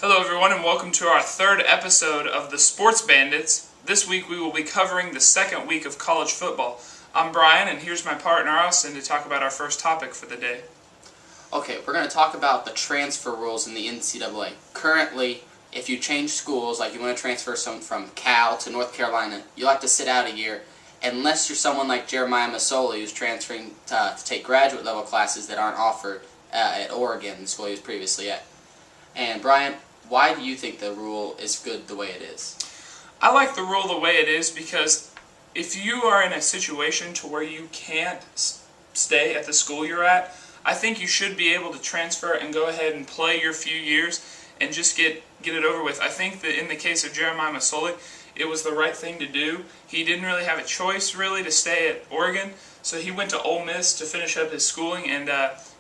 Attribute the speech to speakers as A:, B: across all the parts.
A: Hello everyone and welcome to our third episode of the Sports Bandits. This week we will be covering the second week of college football. I'm Brian and here's my partner Austin to talk about our first topic for the day.
B: Okay, we're going to talk about the transfer rules in the NCAA. Currently, if you change schools, like you want to transfer from Cal to North Carolina, you'll have to sit out a year unless you're someone like Jeremiah Masoli who's transferring to take graduate level classes that aren't offered at Oregon, the school he was previously at. And Brian, why do you think the rule is good the way it is?
A: I like the rule the way it is because if you are in a situation to where you can't stay at the school you're at, I think you should be able to transfer and go ahead and play your few years and just get it over with. I think that in the case of Jeremiah Masoli, it was the right thing to do. He didn't really have a choice really to stay at Oregon, so he went to Ole Miss to finish up his schooling, and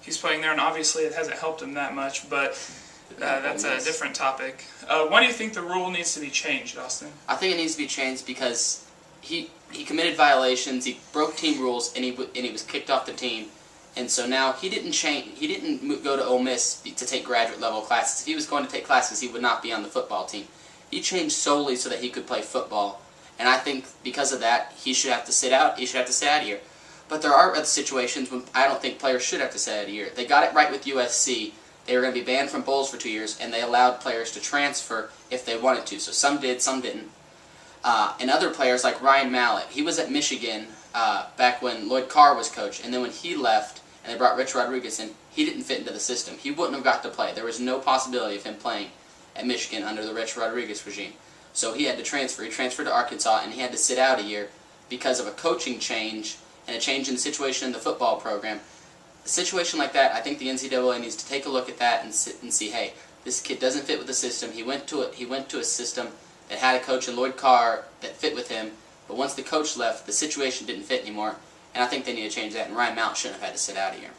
A: he's playing there, and obviously it hasn't helped him that much, but that's a different topic. Why do you think the rule needs to be changed, Austin?
B: I think it needs to be changed because he committed violations, he broke team rules, and he was kicked off the team. And so now he didn't go to Ole Miss to take graduate level classes. If he was going to take classes, he would not be on the football team. He changed solely so that he could play football. And I think because of that, he should have to sit out. He should have to sit out a year. But there are other situations when I don't think players should have to sit out a year. They got it right with USC. They were going to be banned from bowls for 2 years, and they allowed players to transfer if they wanted to. So some did, some didn't. And other players like Ryan Mallett, he was at Michigan back when Lloyd Carr was coach, and then when he left and they brought Rich Rodriguez in, he didn't fit into the system. He wouldn't have got to play. There was no possibility of him playing at Michigan under the Rich Rodriguez regime. So he had to transfer. He transferred to Arkansas, and he had to sit out a year because of a coaching change and a change in the situation in the football program. A situation like that, I think the NCAA needs to take a look at that and sit and see, hey, this kid doesn't fit with the system. He went to a system that had a coach in Lloyd Carr that fit with him, but once the coach left, the situation didn't fit anymore, and I think they need to change that, and Ryan Mallett shouldn't have had to sit out a year.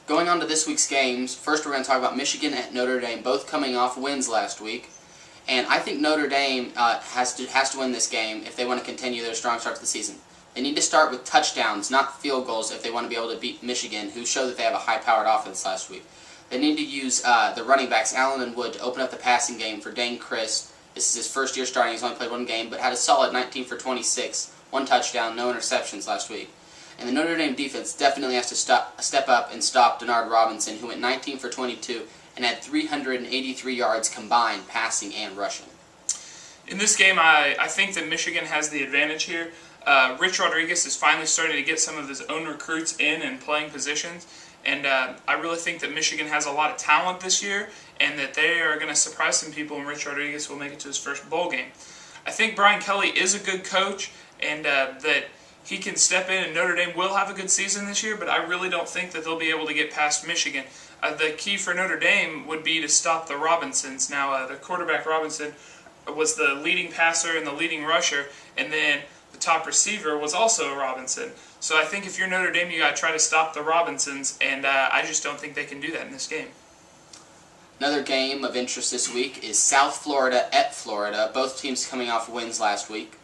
B: Going on to this week's games, first we're going to talk about Michigan and Notre Dame, both coming off wins last week. And I think Notre Dame has to win this game if they want to continue their strong start to the season. They need to start with touchdowns, not field goals, if they want to be able to beat Michigan, who showed that they have a high-powered offense last week. They need to use the running backs, Allen and Wood, to open up the passing game for Dane Christ. This is his first year starting. He's only played one game, but had a solid 19 for 26, one touchdown, no interceptions last week. And the Notre Dame defense definitely has to step up and stop Denard Robinson, who went 19 for 22 and had 383 yards combined, passing and rushing.
A: In this game, I think that Michigan has the advantage here. Rich Rodriguez is finally starting to get some of his own recruits in and playing positions, and I really think that Michigan has a lot of talent this year and that they are going to surprise some people, and Rich Rodriguez will make it to his first bowl game. I think Brian Kelly is a good coach and that he can step in, and Notre Dame will have a good season this year, but I really don't think that they'll be able to get past Michigan. The key for Notre Dame would be to stop the Robinsons. Now, the quarterback Robinson was the leading passer and the leading rusher, and then the top receiver was also Robinson. So I think if you're Notre Dame, you got to try to stop the Robinsons, and I just don't think they can do that in this game.
B: Another game of interest this week is South Florida at Florida, both teams coming off wins last week.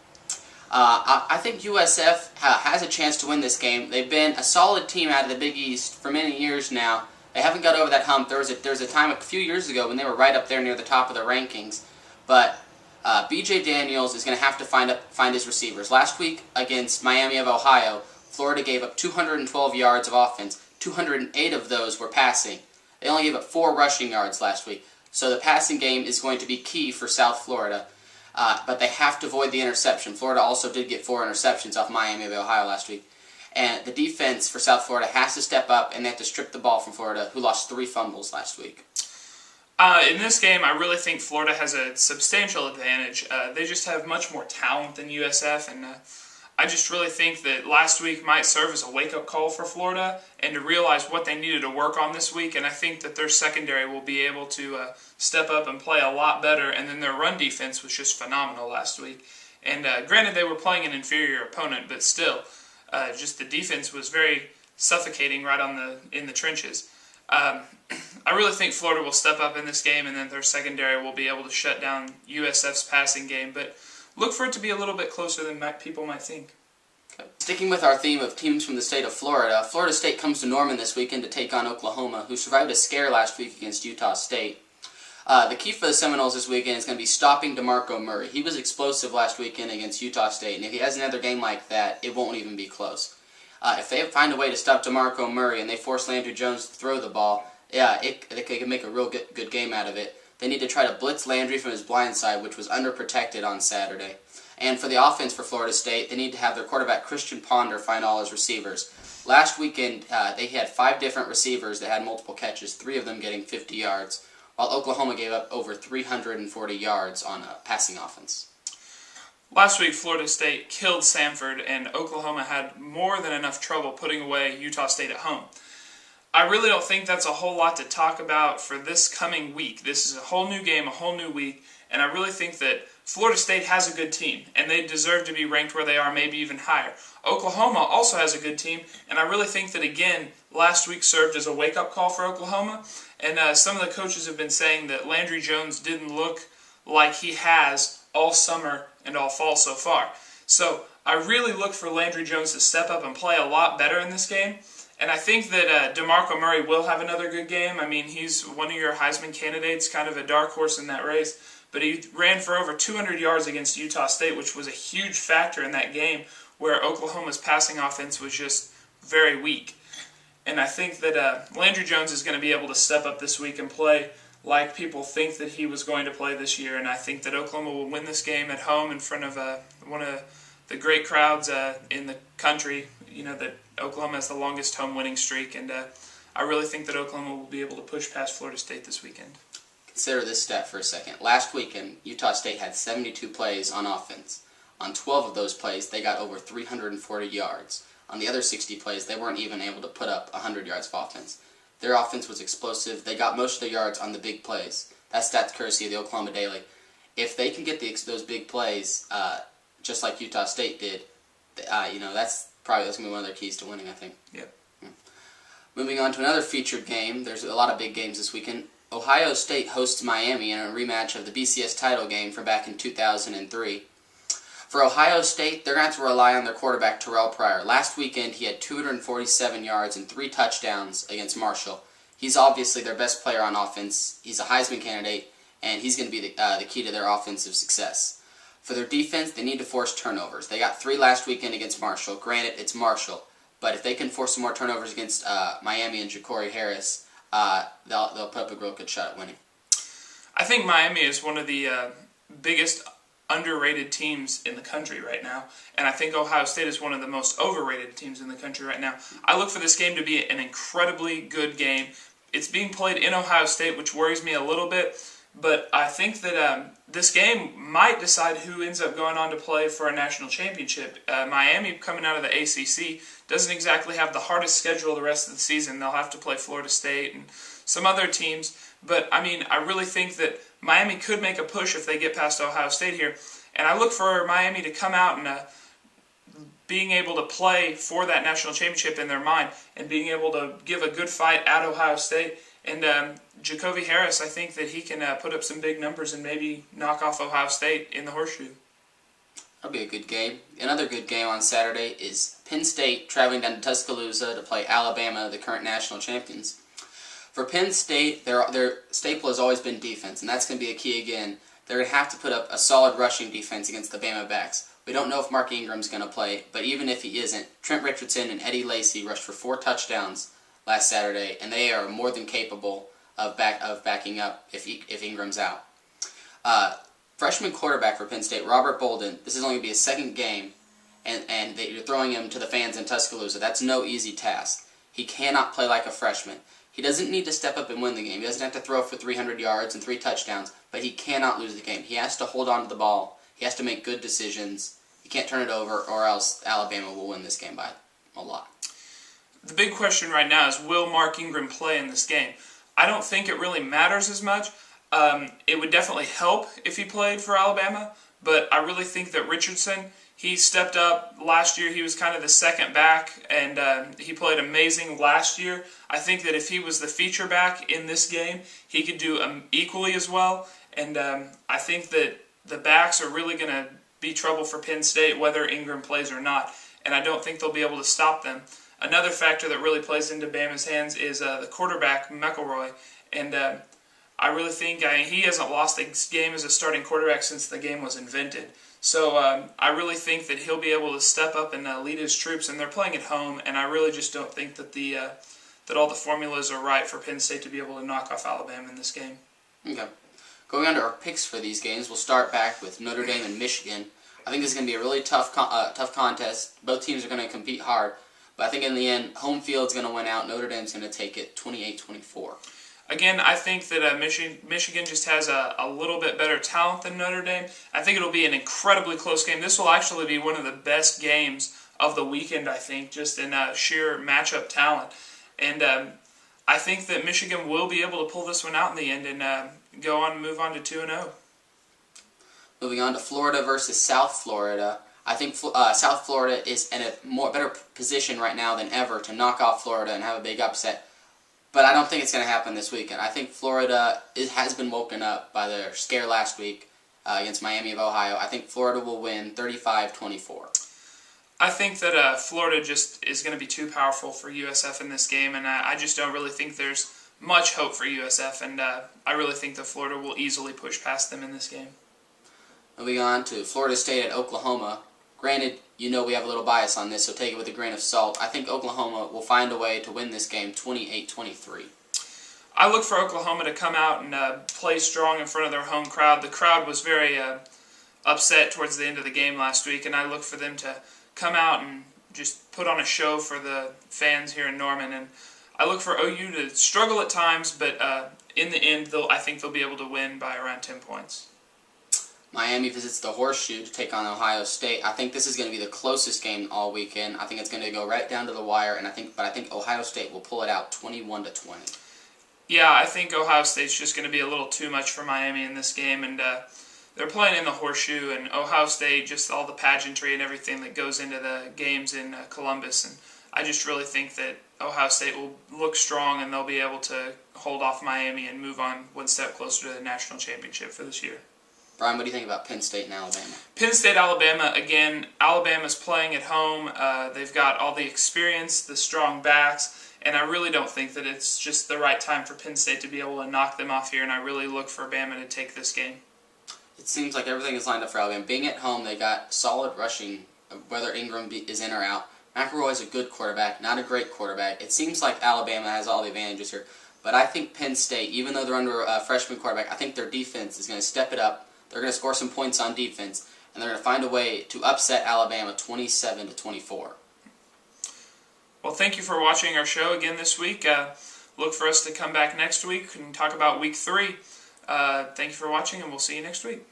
B: I think USF has a chance to win this game. They've been a solid team out of the Big East for many years now. They haven't got over that hump. There was a time a few years ago when they were right up there near the top of the rankings, but B.J. Daniels is going to have to find his receivers. Last week against Miami of Ohio, Florida gave up 212 yards of offense. 208 of those were passing. They only gave up 4 rushing yards last week. So the passing game is going to be key for South Florida. But they have to avoid the interception. Florida also did get 4 interceptions off Miami of Ohio last week. And the defense for South Florida has to step up, and they have to strip the ball from Florida, who lost 3 fumbles last week.
A: In this game, I really think Florida has a substantial advantage. They just have much more talent than USF, and I just really think that last week might serve as a wake-up call for Florida and to realize what they needed to work on this week, and I think that their secondary will be able to step up and play a lot better, and then their run defense was just phenomenal last week. And granted, they were playing an inferior opponent, but still, just the defense was very suffocating right in the trenches. I really think Florida will step up in this game, and then their secondary will be able to shut down USF's passing game, but look for it to be a little bit closer than people might think.
B: Okay. Sticking with our theme of teams from the state of Florida, Florida State comes to Norman this weekend to take on Oklahoma, who survived a scare last week against Utah State. The key for the Seminoles this weekend is going to be stopping DeMarco Murray. He was explosive last weekend against Utah State, and if he has another game like that, it won't even be close. If they find a way to stop DeMarco Murray and they force Landry Jones to throw the ball, yeah, they can make a real good game out of it. They need to try to blitz Landry from his blind side, which was underprotected on Saturday. And for the offense for Florida State, they need to have their quarterback Christian Ponder find all his receivers. Last weekend, they had 5 different receivers that had multiple catches, 3 of them getting 50 yards, while Oklahoma gave up over 340 yards on a passing offense.
A: Last week, Florida State killed Samford, and Oklahoma had more than enough trouble putting away Utah State at home. I really don't think that's a whole lot to talk about for this coming week. This is a whole new game, a whole new week, and I really think that Florida State has a good team, and they deserve to be ranked where they are, maybe even higher. Oklahoma also has a good team, and I really think that, again, last week served as a wake-up call for Oklahoma, and some of the coaches have been saying that Landry Jones didn't look like he has all summer and all fall so far. So I really look for Landry Jones to step up and play a lot better in this game. And I think that DeMarco Murray will have another good game. I mean, he's one of your Heisman candidates, kind of a dark horse in that race. But he ran for over 200 yards against Utah State, which was a huge factor in that game where Oklahoma's passing offense was just very weak. And I think that Landry Jones is going to be able to step up this week and play like people think that he was going to play this year. And I think that Oklahoma will win this game at home in front of one of the great crowds in the country. You know, that Oklahoma has the longest home winning streak, and I really think that Oklahoma will be able to push past Florida State this weekend.
B: Consider this stat for a second. Last weekend, Utah State had 72 plays on offense. On 12 of those plays, they got over 340 yards. On the other 60 plays, they weren't even able to put up 100 yards of offense. Their offense was explosive. They got most of their yards on the big plays. That's stats courtesy of the Oklahoma Daily. If they can get those big plays, just like Utah State did, that's going to be one of their keys to winning, I think.
A: Yep.
B: Moving on to another featured game. There's a lot of big games this weekend. Ohio State hosts Miami in a rematch of the BCS title game from back in 2003. For Ohio State, they're going to have to rely on their quarterback, Terrell Pryor. Last weekend, he had 247 yards and 3 touchdowns against Marshall. He's obviously their best player on offense. He's a Heisman candidate, and he's going to be the key to their offensive success. For their defense, they need to force turnovers. They got 3 last weekend against Marshall. Granted, it's Marshall, but if they can force some more turnovers against Miami and Ja'Cory Harris, they'll put up a real good shot at winning.
A: I think Miami is one of the biggest underrated teams in the country right now, and I think Ohio State is one of the most overrated teams in the country right now. I look for this game to be an incredibly good game. It's being played in Ohio State, which worries me a little bit, but I think that this game might decide who ends up going on to play for a national championship. Miami, coming out of the ACC, doesn't exactly have the hardest schedule the rest of the season. They'll have to play Florida State and some other teams, but I mean, I really think that Miami could make a push if they get past Ohio State here, and I look for Miami to come out and being able to play for that national championship in their mind and being able to give a good fight at Ohio State. And Ja'Cory Harris, I think that he can put up some big numbers and maybe knock off Ohio State in the horseshoe.
B: That'll be a good game. Another good game on Saturday is Penn State traveling down to Tuscaloosa to play Alabama, the current national champions. For Penn State, their staple has always been defense, and that's going to be a key again. They're going to have to put up a solid rushing defense against the Bama backs. We don't know if Mark Ingram's going to play, but even if he isn't, Trent Richardson and Eddie Lacy rushed for 4 touchdowns last Saturday, and they are more than capable of backing up if Ingram's out. Freshman quarterback for Penn State, Robert Bolden, this is only going to be his second game, and you're throwing him to the fans in Tuscaloosa. That's no easy task. He cannot play like a freshman. He doesn't need to step up and win the game. He doesn't have to throw for 300 yards and 3 touchdowns, but he cannot lose the game. He has to hold on to the ball. He has to make good decisions. He can't turn it over, or else Alabama will win this game by a lot.
A: The big question right now is, will Mark Ingram play in this game? I don't think it really matters as much. It would definitely help if he played for Alabama, but I really think that Richardson, he stepped up last year. He was kind of the second back, and he played amazing last year. I think that if he was the feature back in this game, he could do equally as well, and I think that the backs are really going to be trouble for Penn State, whether Ingram plays or not, and I don't think they'll be able to stop them. Another factor that really plays into Bama's hands is the quarterback, McElroy, and I really think he hasn't lost a game as a starting quarterback since the game was invented. So I really think that he'll be able to step up and lead his troops, and they're playing at home, and I really just don't think that that all the formulas are right for Penn State to be able to knock off Alabama in this game.
B: Okay. Going on to our picks for these games, we'll start back with Notre Dame and Michigan. I think this is going to be a really tough contest. Both teams are going to compete hard, but I think in the end, home field's going to win out. Notre Dame's going to take it 28-24.
A: Again, I think that Michigan just has a little bit better talent than Notre Dame. I think it'll be an incredibly close game. This will actually be one of the best games of the weekend, I think, just in sheer matchup talent. And I think that Michigan will be able to pull this one out in the end and go on and move on to 2-0.
B: Moving on to Florida versus South Florida. I think South Florida is in a better position right now than ever to knock off Florida and have a big upset. But I don't think it's going to happen this weekend. I think Florida has been woken up by their scare last week against Miami of Ohio. I think Florida will win 35-24.
A: I think that Florida just is going to be too powerful for USF in this game, and I just don't really think there's much hope for USF, and I really think that Florida will easily push past them in this game.
B: Moving on to Florida State at Oklahoma. Granted, you know we have a little bias on this, so take it with a grain of salt. I think Oklahoma will find a way to win this game 28-23.
A: I look for Oklahoma to come out and play strong in front of their home crowd. The crowd was very upset towards the end of the game last week, and I look for them to come out and just put on a show for the fans here in Norman. And I look for OU to struggle at times, but in the end, I think they'll be able to win by around 10 points.
B: Miami visits the Horseshoe to take on Ohio State. I think this is going to be the closest game all weekend. I think it's going to go right down to the wire, and I think Ohio State will pull it out 21-20.
A: Yeah, I think Ohio State's just going to be a little too much for Miami in this game, and they're playing in the Horseshoe, and Ohio State, just all the pageantry and everything that goes into the games in Columbus, and I just really think that Ohio State will look strong, and they'll be able to hold off Miami and move on one step closer to the national championship for this year.
B: Brian, what do you think about Penn State and Alabama?
A: Penn State, Alabama, again, Alabama's playing at home. They've got all the experience, the strong backs, and I really don't think that it's just the right time for Penn State to be able to knock them off here, and I really look for Bama to take this game.
B: It seems like everything is lined up for Alabama. Being at home, they got solid rushing, whether Ingram is in or out. McElroy is a good quarterback, not a great quarterback. It seems like Alabama has all the advantages here, but I think Penn State, even though they're under a freshman quarterback, I think their defense is going to step it up. They're going to score some points on defense, and they're going to find a way to upset Alabama 27-24.
A: Well, thank you for watching our show again this week. Look for us to come back next week and talk about Week 3. Thank you for watching, and we'll see you next week.